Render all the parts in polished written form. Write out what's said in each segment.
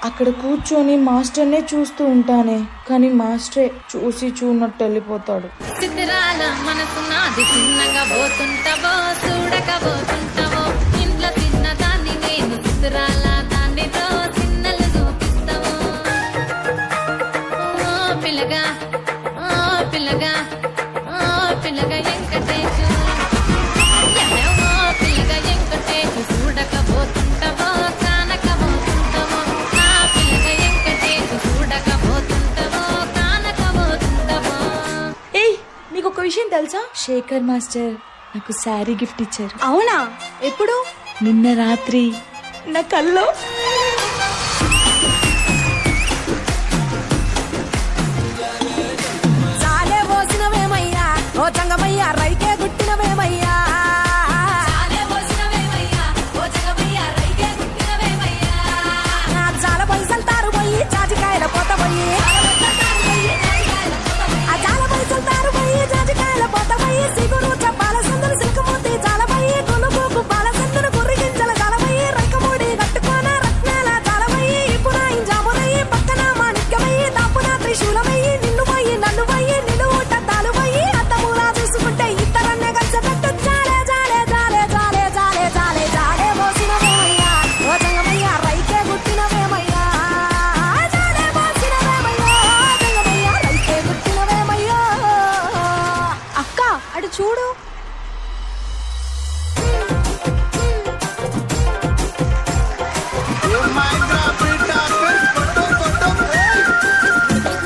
అక్కడ కూర్చొని మాస్టర్నే చూస్తూ ఉంటానే, కానీ మాస్టరే చూసి చూడనట్టు వెళ్ళిపోతాడు. చిత్రాల మనసు నాది చిన్నగా పోతుంటావో చూడకపోతుంటావో ఇంట్లో చిన్న దాన్ని నేను చిత్రాల దాన్నితో చిన్నలు చూపిస్తావో పిల్లగా పిల్లగా పిల్లగా వెంకటేశు పిల్లగా వెంకటేశు చూడకపోతుంటావో కానకపోతుంటావో నా పిల్లగా వెంకటేశు చూడకపోతుంటావో కానకపోతుంటావో. ఏయ్, మీకు ఒక విషయం తెలుసా? శేఖర్ మాస్టర్ నాకు శారీ గిఫ్ట్ ఇచ్చారు. అవునా? ఎప్పుడు? నిన్న రాత్రి నా కల్లో. చాలే పోసినవేమయ్యా ఓ చంగమయ్యా, రైకే గుట్టినవేమయ్యా. నా చాలా పైసలు తారు పోయి జాజికాయల పోత పోయి, ఆ చాలా పైసలు తారు పోయి జాజికాయల పోత పోయి, సిగురు చెప్పాల సందులు సిల్కమూతి జాలపోయి, గునుగు బాల సందులు గుర్రి గింజల జాలపోయి, రైకమూడి కట్టుకోన రత్నాల జాలపోయి, ఇప్పుడు ఇంజామురయ్యి పక్కన మాణిక్యమయ్యి, దాపున త్రిశూలమయ్యి, నిన్ను పోయి నన్ను పోయి నిలువుట తాలు పోయి, అత్తమూలా చూసుకుంటే ఇద్దరన్నే కలిసెట్టు జాలే జాలే జాలే జాలే జాలే జాలే జాలే పోసినవేమయ్యా ఓ చంగమయ్యా, రైకే గుట్టినవేమయ్యా. జాలే పోసినవేమయ్యా చంగమయ్యా, రైకే గుట్టినవేమయ్యా. అక్క అటు చూడు.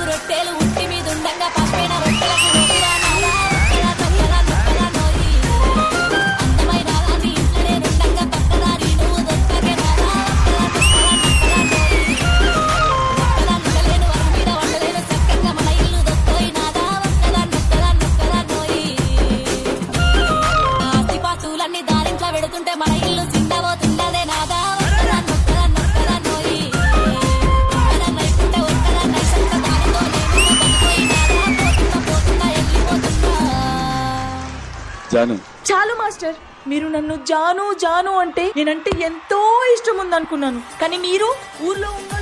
రొట్టెలు ఉట్టి మీద ఉండంగా పప్పిన రొట్టెలకు రొట్టెలా నాలా ఒక్కలా తొక్కలా నొక్కలా నోయి అందమైన రాని ఇంట్లోనే రెండంగా పక్కదారి నువ్వు దొక్కకే నాలా ఒక్కలా తొక్కలా నొక్కలా నోయి ఒక్కలా నొక్కలేను వరం మీద వండలేను చక్కగా మన ఇల్లు దొక్కోయి నాదా ఒక్కలా నొక్కలా నొక్కలా నోయి ఆస్తి పాస్తులన్నీ దారింట్లో పెడుతుంటే మన ఇల్లు చిన్నబోతున్నదే నాదా ఒక్కలా నొక్కలా నొక్కలా నోయి ఒక్కలా నైకుంటే ఒక్కలా నైసంత దానితో నేను బతుకోయి నాదా పోతున్నా వెళ్ళిపోతున్నా. జాను, చాలు మాస్టర్, మీరు నన్ను జాను జాను అంటే నేనంటే ఎంతో ఇష్టం ఉందనుకున్నాను, కానీ మీరు ఊర్లో ఉన్న